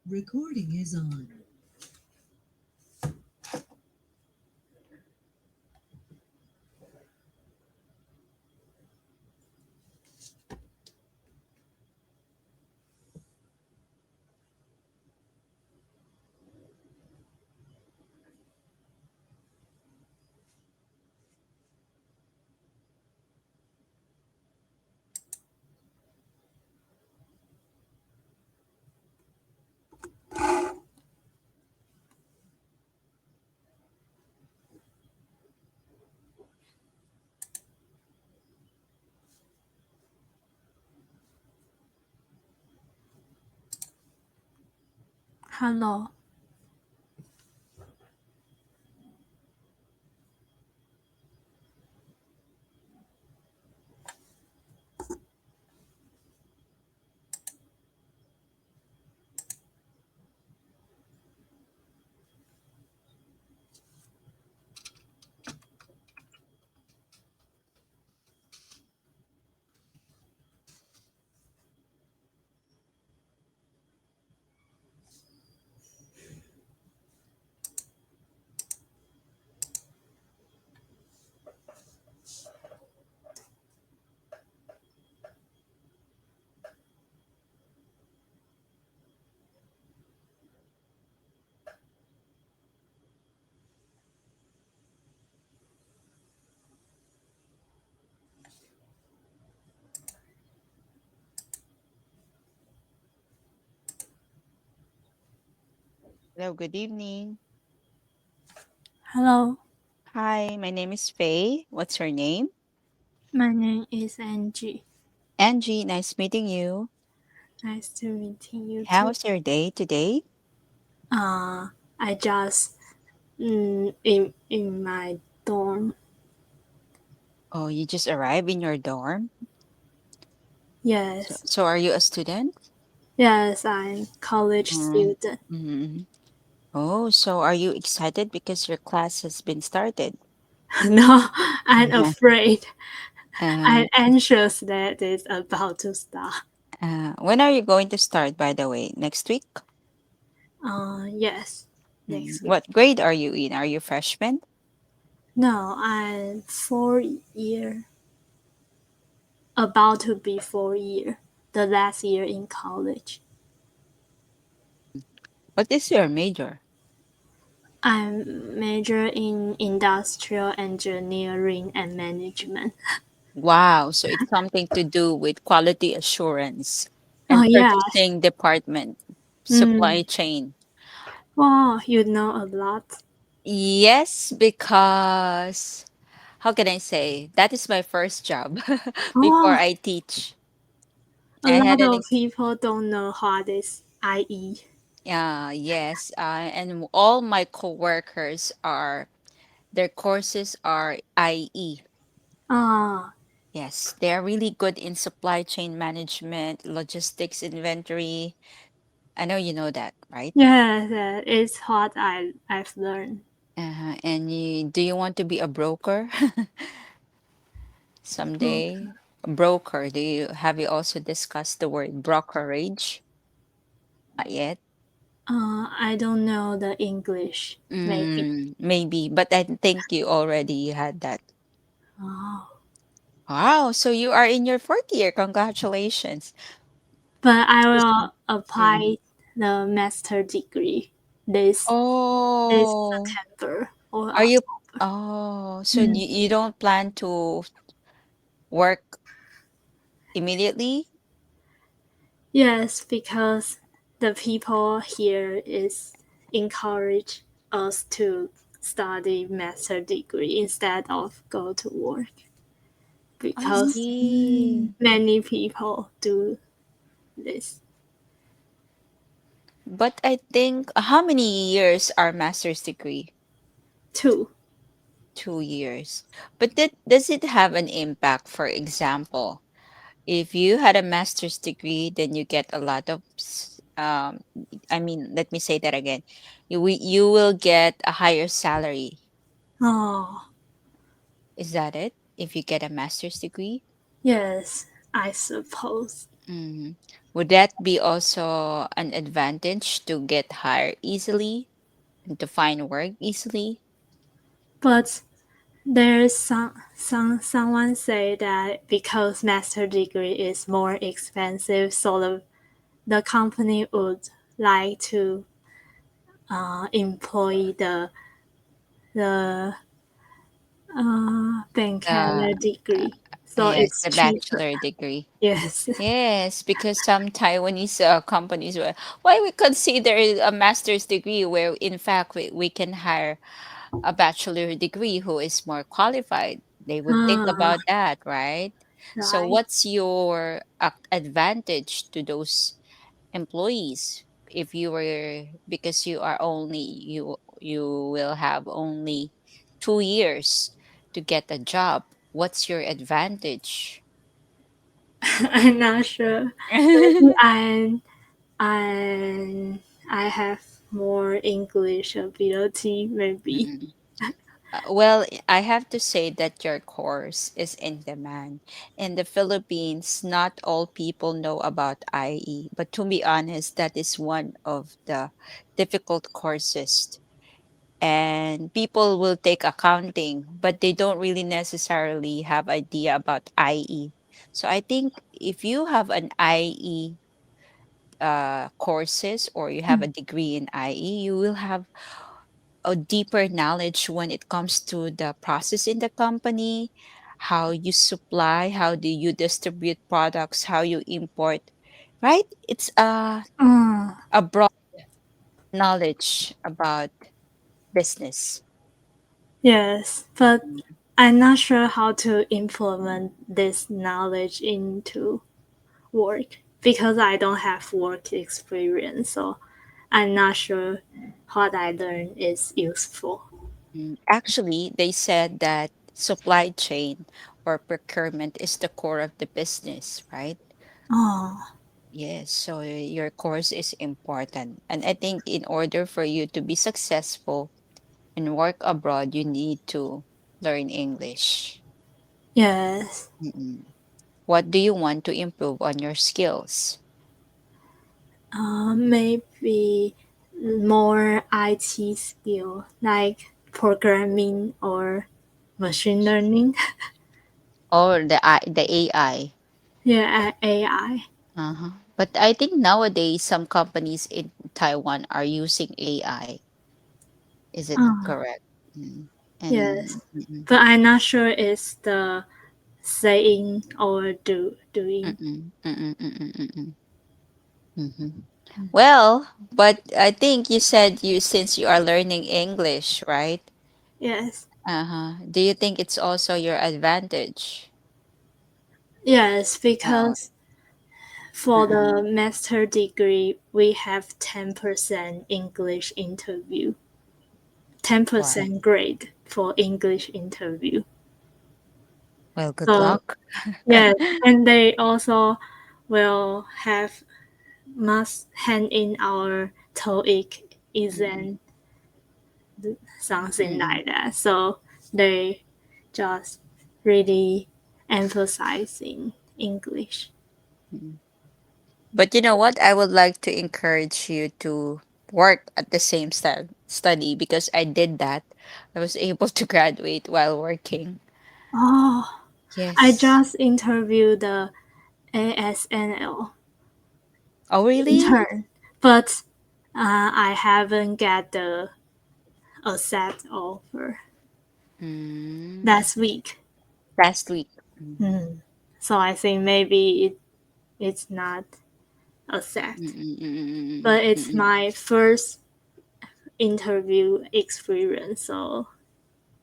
Recording is on. Hello. Hello, good evening. Hello. Hi, my name is Faye. What's your name? My name is Angie. Angie, nice meeting you. Nice to meeting you How too. was your day today? I just in my dorm. Oh, you just arrived in your dorm? Yes. So are you a student? Yes, I'm college Mm. student. Mm. Oh, so are you excited because your class has been started? No, I'm afraid. Uh, I'm anxious that it's about to start. when are you going to start, by the way? Next week? Yes, next week. What grade are you in? Are you freshman? No, I'm 4 year, about to be 4 year, the last year in college. What is your major? I'm major in industrial engineering and management. Wow, so it's something to do with quality assurance Oh and yes. purchasing department, Mm. supply chain. Wow, you know a lot. Yes, because how can I say? That is my first job before Oh, I teach. a I had lot an of people don't know what is IE. yes, and all my coworkers are their courses are IE. Ah, Yes, they are really good in supply chain management, logistics, inventory. I know you know that, right? yes, it's what I've learned. And do you want to be a broker Oh, someday? A broker. Have you also discussed the word brokerage? Not yet. I don't know the English. Maybe. Maybe, but I think you already had that. Oh, Wow, so you are in your fourth year. Congratulations. but I Just- will mm. apply the master degree this Oh, September or are you? October. Oh, so Mm. you don't plan to work immediately? Yes, because the people here is encourage us to study master degree instead of go to work I because see. many people do this. But I think how many years are master's degree? Two. 2 years. But does it have an impact? For example, if you had a master's degree, then you get a lot of, I mean, let me say that again. You will get a higher salary. Oh, Is that it? If you get a master's degree? yes, I suppose. Mhm. Would that be also an advantage to get hired easily and to find work easily? But there's someone say that because master degree is more expensive, so the company would like to employ the Uh, bachelor degree, so yes, it's the cheaper. bachelor degree. Yes. Yes, because some Taiwanese companies were, why we consider it a master's degree where in fact we can hire a bachelor degree who is more qualified. They would think Ah, about that, right? So right. what's your advantage to those employees if you were, because you are only you will have only 2 years to get a job. What's your advantage? I'm not sure. Maybe I I have more English ability. Maybe. Mm. Well, I have to say that your course is in demand. In the Philippines, not all people know about IE, but to be honest, that is one of the difficult courses. And people will take accounting, but they don't really necessarily have idea about IE. So I think if you have an IE courses or you have a degree in IE, you will have a deeper knowledge when it comes to the process in the company, how you supply, how do you distribute products, how you import, right? It's Oh, a broad knowledge about business. yes, but I'm not sure how to implement this knowledge into work because I don't have work experience. So I'm not sure what I learned is useful. Actually, they said that supply chain or procurement is the core of the business, right? Oh, Yes, so your course is important. And I think in order for you to be successful and work abroad, you need to learn English. yes. Mm-mm. What do you want to improve on your skills? Maybe more IT skill like programming or machine learning. Or the AI? Yeah, AI. Uh-huh. But I think nowadays some companies in Taiwan are using AI. Is it Oh, correct? Mm. And yes. But I'm not sure it's the saying or doing. mm-mm, mm-mm, mm-mm, mm-mm, mhm. Well, but I think you said you since you are learning English, right? Yes. Uh-huh. Do you think it's also your advantage? Yes, Oh, because for uh-uh. the master degree, we have 10% English interview, Wow. 10% grade for English interview. Well, good So, luck. yes, and they also will have must hand in our TOEIC Mm-mm, exam, something mm-mm, like that. So they just really emphasizing English. mm-mm. But you know what? I would like to encourage you to work at the same study because I did that. I was able to graduate while working. Oh, I Yes. just interviewed the ASNL Oh, really? intern, but I haven't got the accept offer Mm, last week. last week. Mm, So I think maybe it's not mm, accept, mm, mm, mm, but mm, it's mm, my first interview experience. So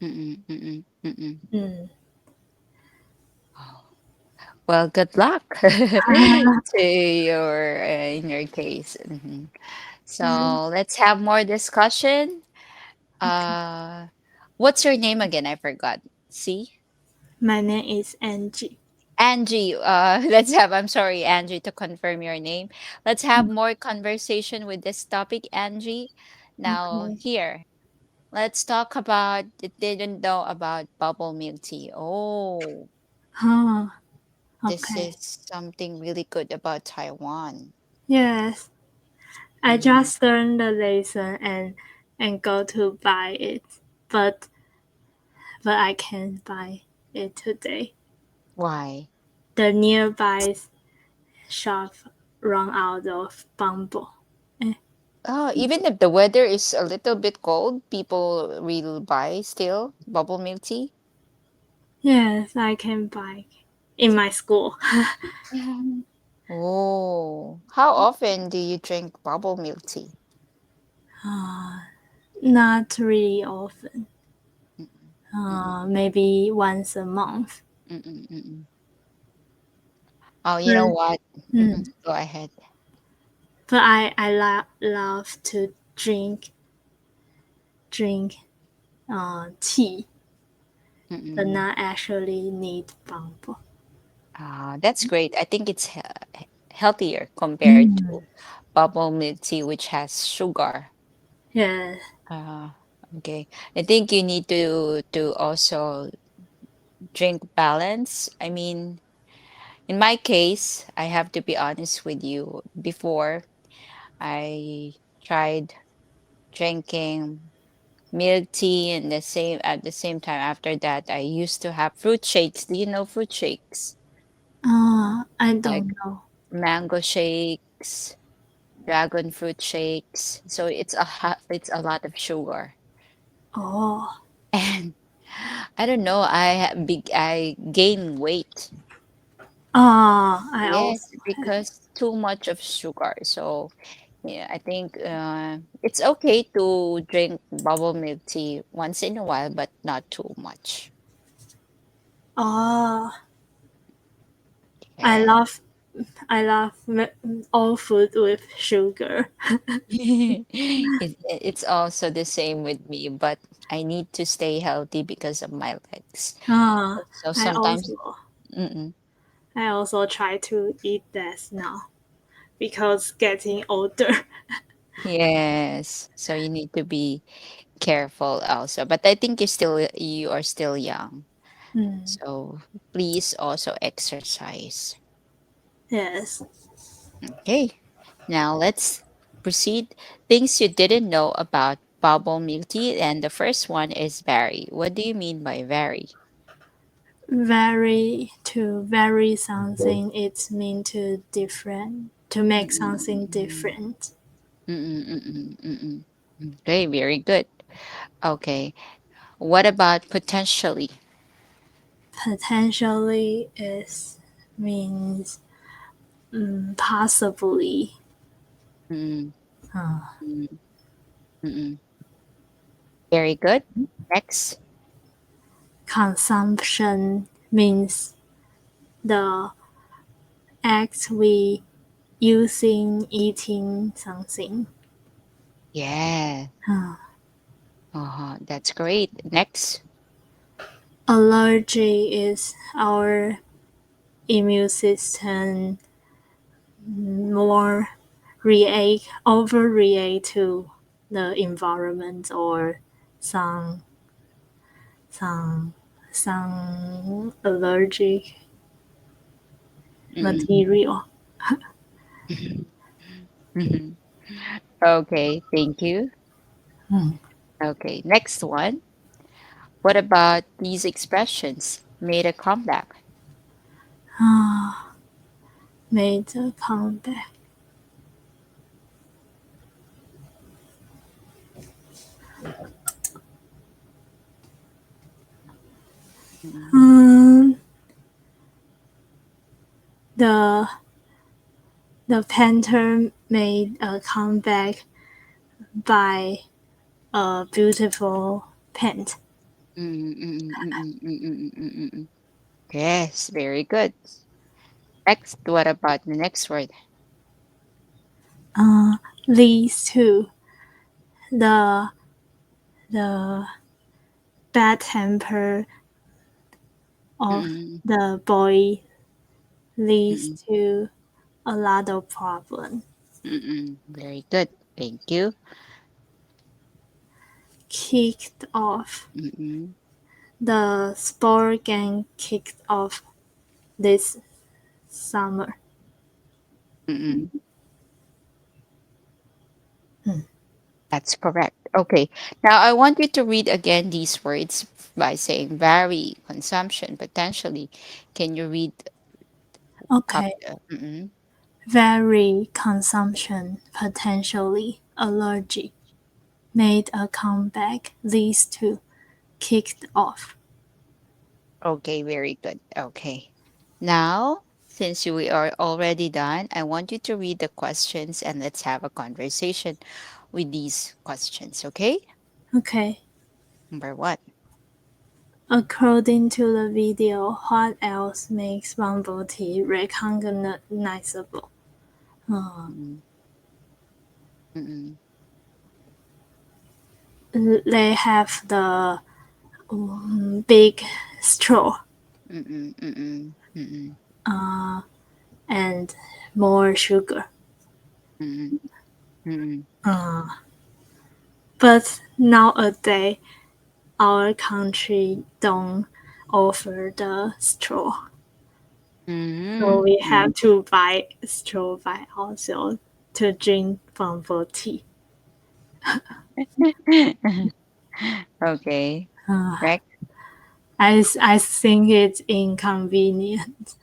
mm, mm, mm, mm, mm, mm. mm. Oh. Well, good luck to your in your case. Mhm. So let's have more discussion. Uh, what's your name again? I forgot. See? My name is Angie. Angie, let's have, I'm sorry, Angie, to confirm your name. Let's have more conversation with this topic, Angie. Now, Okay. here, let's talk about, didn't know about bubble milk tea. Oh, Huh. This Okay. is something really good about Taiwan. Yes. I Mhm. just learned the lesson and go to buy it, but I can't buy it today. Why? The nearby shop run out of bamboo. Oh, even if the weather is a little bit cold, people will buy still bubble milk tea. Yes, I can buy in my school. Mhm. Oh, how often do you drink bubble milk tea? Not really often. Mm-mm, mm-mm, Maybe once a month. mm-mm, mm-mm. Oh, you know But, what? mm, Go ahead. but love to drink tea, but Mm-mm. not actually need bamboo. That's great. I think it's healthier compared Mm. to bubble milk tea, which has sugar. Yeah. Uh, okay. I think you need to also drink balance. I mean, in my case, I have to be honest with you. Before, I tried drinking milk tea and the same at the same time after that I used to have fruit shakes. Do you know fruit shakes? I Like don't know. mango shakes, dragon fruit shakes. So it's a lot of sugar. Oh. And I don't know, I gain weight. I Yes, also have. because too much of sugar. So yeah, I think it's okay to drink bubble milk tea once in a while, but not too much. Oh, I Yeah. love all food with sugar. It's also the same with me, but I need to stay healthy because of my legs. Ah, So I sometimes, also mm-mm, I also try to eat less now because getting older. yes. So you need to be careful also. But I think you are still young. Mm, So please also exercise. yes. Okay. Now let's proceed. Things you didn't know about bubble milk tea, and the first one is vary. What do you mean by vary? Vary something, it's mean to different, to make something Mm-mm-mm-mm. different. Mm-mm-mm-mm. Mm-mm. Okay, very good. Okay. What about potentially? Potentially is means possibly. Mm-mm, Uh, mm-mm, mm-mm. Very good. Next. Consumption means the act we using eating something. Yeah. Uh, Uh-huh. That's great. Next. Allergy is our immune system more overreact to the environment or some some some allergic Mm-mm. material. Mhm. Okay, thank you. Mm. Okay, next one. What about these expressions made a comeback? Made a comeback. Mm-mm. Um, the the painter made a comeback by a beautiful paint. Mm, mm, mm, mm, mm, mm, mm, mm, mm. Yes, very good. Next, what about the next word? Leads to the the bad temper of Mm, the boy leads mm, to a lot of problem. very good. Thank you. Kicked off. Mm, The sport gang kicked off this. summer. Mm-mm. That's correct. Okay. Now I want you to read again these words by saying vary, consumption, potentially. Can you read up? Okay. Vary, consumption, potentially, allergy. Made a comeback, these two. Kicked off. Okay, very good. Okay. Now, since we are already done, I want you to read the questions and let's have a conversation with these questions, okay? Okay. Number one. According to the video, what else makes bubble tea recognizable? Mm-mm. Mm-mm. They have the big straw Mm-mm. Mm-mm. Mm-mm. and more sugar. Mm-mm. Mm-mm. But nowadays, our country don't offer the straw. So we have to buy straw by ourselves to drink bubble tea. Okay. Next. I think it's inconvenient.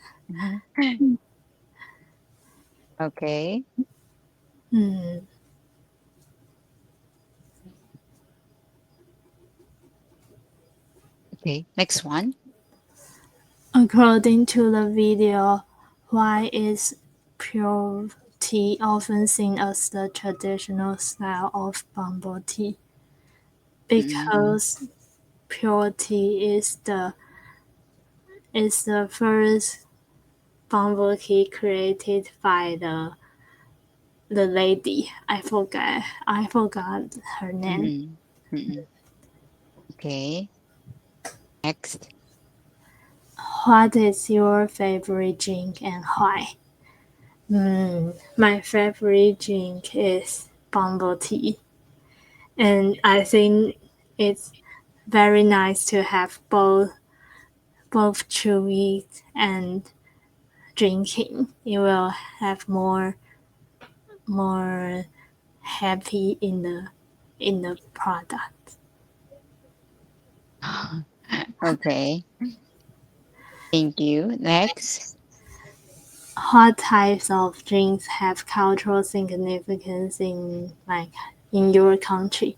Okay. Okay. Next one. According to the video, why is pure tea often seen as the traditional style of bubble tea? Because pure tea is the first bubble tea created by the lady. I forgot her name. Mm-mm. Mm-mm. Okay. Next. What is your favorite drink and why? My favorite drink is bubble tea, and I think it's very nice to have both chewing and drinking. You will have more happy in the product. Okay. Thank you. Next. What types of drinks have cultural significance in your country?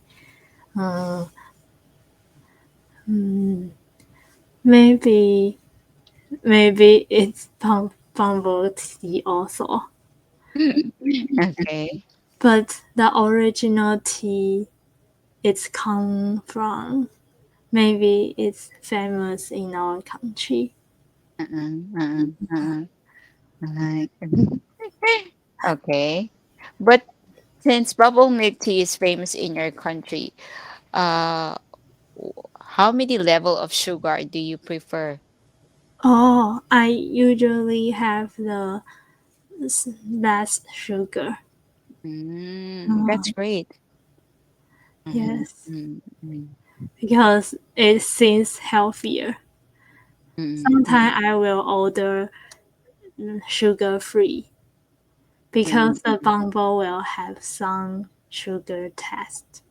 Maybe it's bubble tea also, Okay. but the original tea it's come from. Maybe it's famous in our country. Uh-uh, uh-uh, uh-uh. Okay. But since bubble milk tea is famous in your country, uh, how many level of sugar do you prefer? Oh, I usually have the less sugar. That's great. Mm-mm, Yes, mm-mm, because it seems healthier. mm-mm, mm-mm, Sometimes I will order sugar free mm-mm, because the bumble will have some sugar test.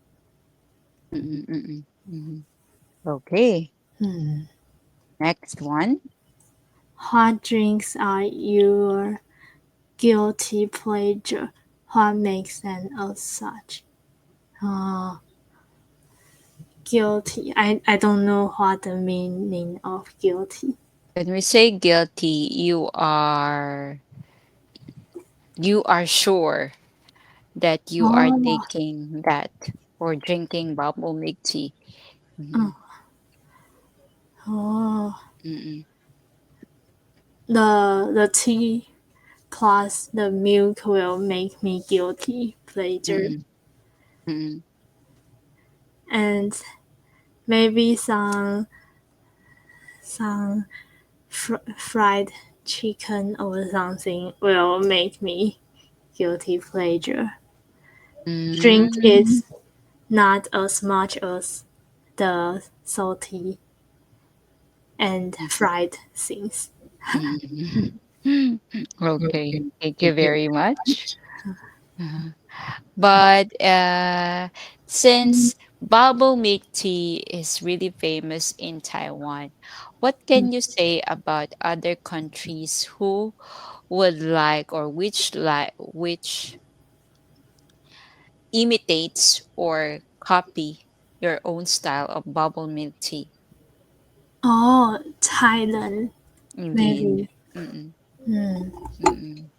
mm-mm, mm-mm, mm-mm. Okay. Next one. What drinks are your guilty pleasure? What makes them as such? Uh, Guilty. I don't know what the meaning of guilty. When we say guilty, you are sure that you are Oh, taking that or drinking bubble milk tea. Mm-mm, oh, mm-mm, the tea plus the milk will make me guilty pleasure, mm-mm, mm-mm, and maybe some fried chicken or something will make me guilty pleasure. Drink mm-mm, is not as much as the salty and fried things. mm-mm. Okay, thank you very much. Uh, But since bubble milk tea is really famous in Taiwan, what can you say about other countries who would like or which imitates or copy your own style of bubble milk tea? Oh, Thailand, Indeed. maybe. Mm-mm, Mm. mm-mm,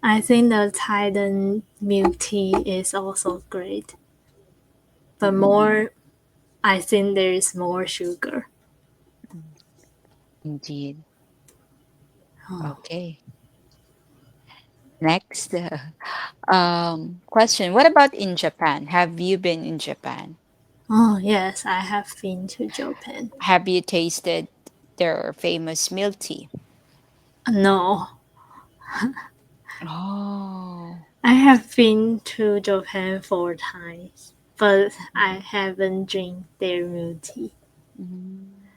I think the Thailand milk tea is also great, but mm-mm, more. I think there is more sugar. mm. Indeed. Oh, Okay. Next, question. What about in Japan? Have you been in Japan? oh yes, I have been to Japan. Have you tasted their famous milk tea? No, Oh. I have been to Japan 4 times, but I haven't drank their milk tea. Mm.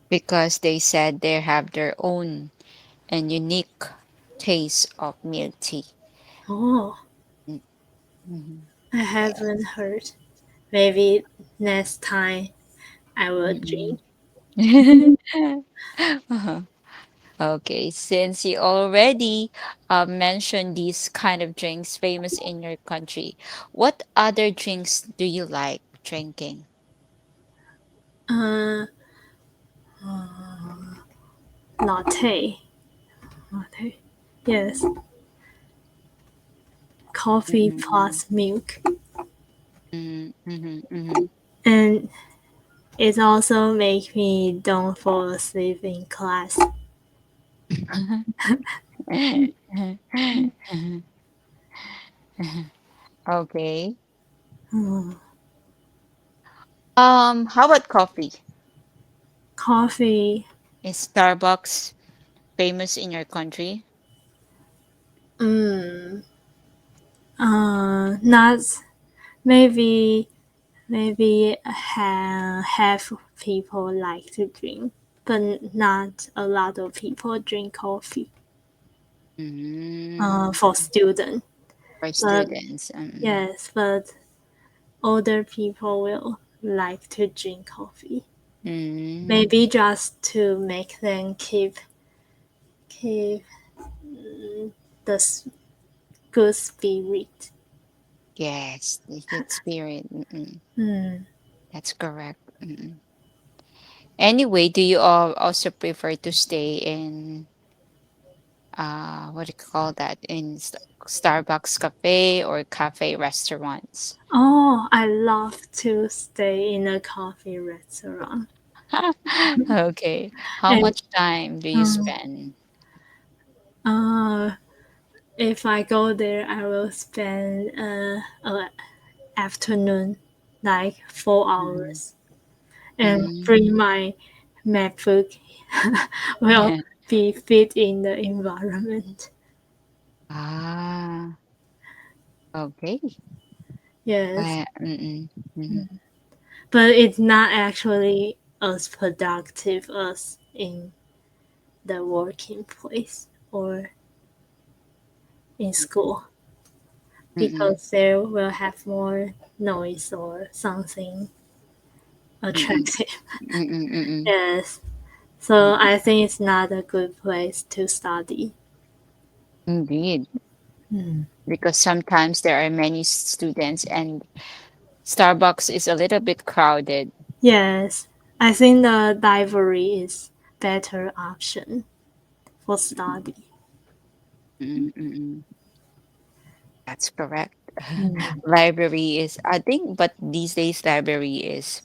Because they said they have their own and unique taste of milk tea. Oh, Mm, mhm. I haven't heard. Maybe next time I will Mm-mm. drink. Uh-huh. Okay, since you already mentioned these kind of drinks famous in your country, what other drinks do you like drinking? Uh, uh, latte. Latte. Yes, coffee Mm-hmm. plus milk. Mm-hmm. Mm-hmm. And it also makes me don't fall asleep in class. Okay. Mm. How about coffee? Coffee. Is Starbucks famous in your country? Mm, not maybe half people like to drink, but not a lot of people drink coffee. Mm, For students, for but students. yes, but older people will like to drink coffee. Mm, Maybe just to make them keep the good spirit. yes, the good spirit. Mm. That's correct. Anyway, do you all also prefer to stay in what do you call that in Starbucks cafe or cafe restaurants? Oh, I love to stay in a coffee restaurant. Okay. How And much time do you um, spend? uh, if I go there, I will spend afternoon, like 4 hours, and bring Mm. my MacBook. Will be fit in the environment. Ah, okay. Yes, Mhm. but it's not actually as productive as in the working place or in school Mm-mm. because there will have more noise or something Mm-mm. attractive. Mm-mm. Mm-mm. Yes, so I think it's not a good place to study. Indeed, Mm. because sometimes there are many students and Starbucks is a little bit crowded. Yes, I think the library is better option for study. Mm-mm. That's correct. Mm. Library is, I think, but these days library is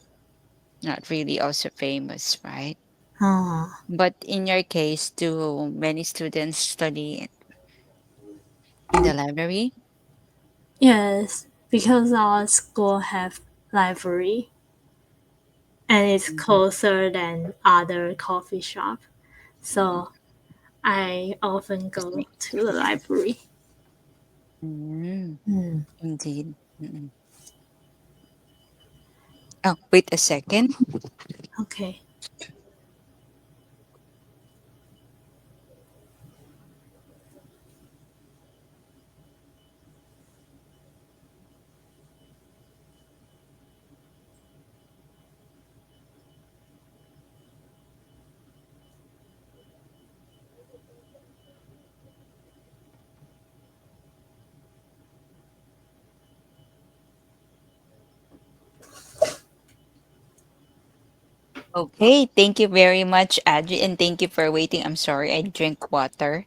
not really also famous, right? Oh, But in your case, do many students study in the library? yes, because our school have library and it's Mhm. closer than other coffee shop. So I often go to the library. Mm, Mm. indeed. Mm-mm. Oh, wait a second. Okay. Okay, thank you very much, Adri, and thank you for waiting. I'm sorry, I drink water.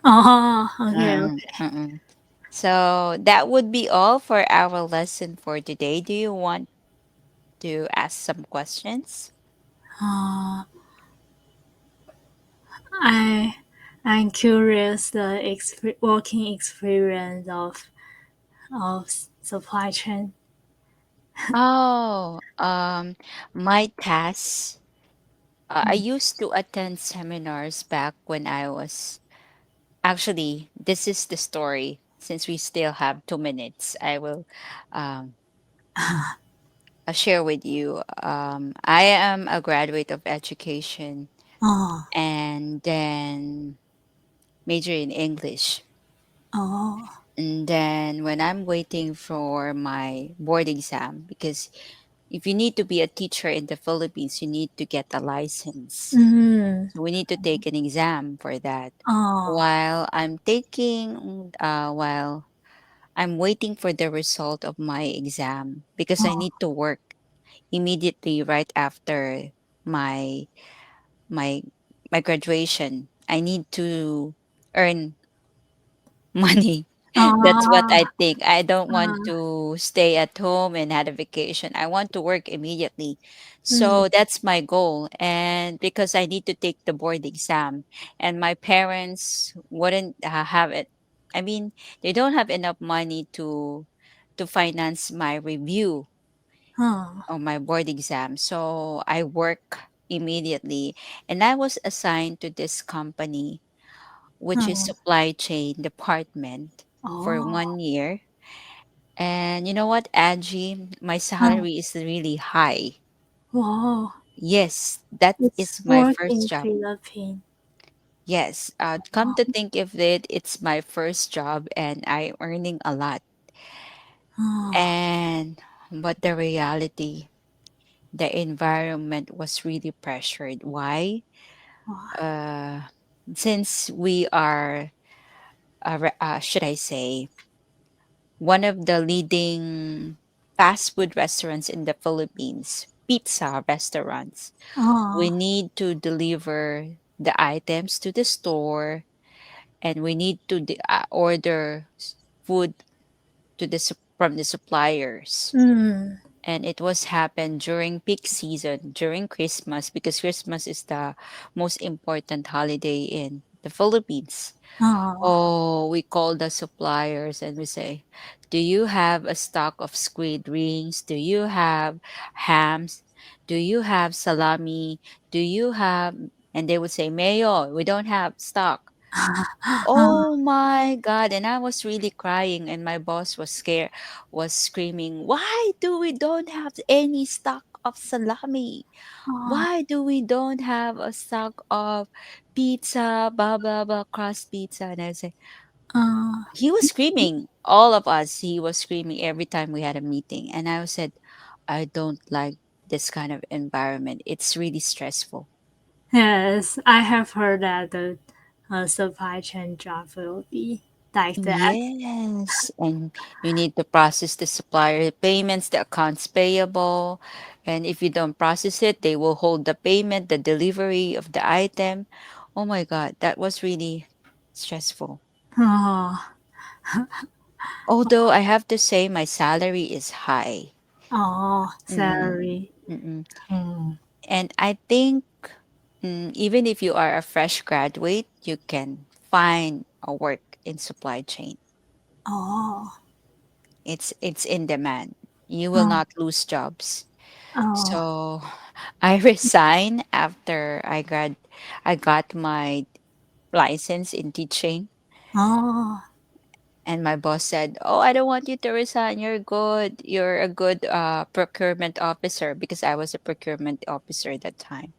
Oh, okay, Mm, okay. mm-mm. So that would be all for our lesson for today. Do you want to ask some questions? Uh, I I'm curious the working experience of supply chain. Oh, my tasks. I used to attend seminars back when I was actually. This is the story. Since we still have 2 minutes, I will um, share with you. I am a graduate of education Oh, and then major in English. oh, And then when I'm waiting for my board exam, because if you need to be a teacher in the Philippines, you need to get a license. mm, So we need to take an exam for that. oh, While I'm waiting for the result of my exam because I oh, need to work immediately right after my my my graduation. I need to earn money. That's what oh, I think. I don't want uh, to stay at home and have a vacation. I want to work immediately. mm, So that's my goal. And because I need to take the board exam, and my parents wouldn't have it. I mean, they don't have enough money to finance my review oh, on my board exam. So I work immediately, and I was assigned to this company, which is oh, supply chain department, for oh, 1 year. And you know what, Angie, my oh, salary is really high. wow. Yes, that It's is my work first in job. Philippines. Yes, come to think of it, it's my first job and I'm earning a lot. Oh, And but the reality, the environment was really pressured. Why? wow. Uh, since we are, should I say, one of the leading fast food restaurants in the Philippines, pizza restaurants. We Oh, need to deliver the items to the store, and we need to order food from the suppliers. mm, And it was happened during peak season, during Christmas, because Christmas is the most important holiday in the Philippines. oh, Oh, we call the suppliers and we say, "Do you have a stock of squid rings? Do you have hams? Do you have salami? Do you have?" And they would say, "Mayo, we don't have stock." Oh my God. And I was really crying, and my boss was scared, was screaming, "Why do we don't have any stock of salami? oh, Why do we don't have a stock of pizza, blah, blah, blah, crust pizza?" And I say, oh, he was screaming, all of us, he was screaming every time we had a meeting. And I said, "I don't like this kind of environment. It's really stressful." yes, I have heard that the supply chain job will be like that. Yes, and you need to process the supplier payments, the accounts payable, and if you don't process it, they will hold the payment, the delivery of the item. Oh my God, that was really stressful. Oh, Although I have to say my salary is high. oh, Mm, salary. mm-mm. Mm, And I think even if you are a fresh graduate, you can find a work in supply chain. oh, It's in demand. You will oh, not lose jobs. oh, So I resigned after I got my license in teaching, oh, and my boss said, "Oh, I don't want you to resign. You're good. You're a good procurement officer," because I was a procurement officer at that time.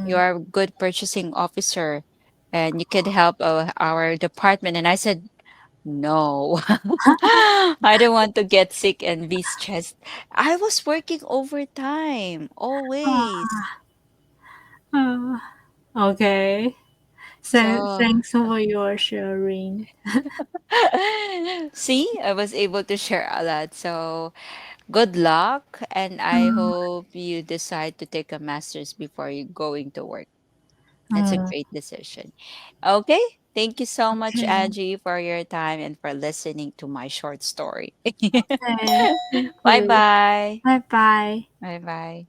"You mm, are a good purchasing officer and you could help our department." And I said, "No, I don't want to get sick and be stressed." I was working overtime always. uh, okay. So, Thanks for your sharing. see, I was able to share a lot. So, Good luck, and I Mm, hope you decide to take a master's before you going to work. That's a mm, great decision. Okay. Thank you so much, okay. Angie, for your time and for listening to my short story. Okay. Thank Bye you. bye. Bye bye. Bye bye.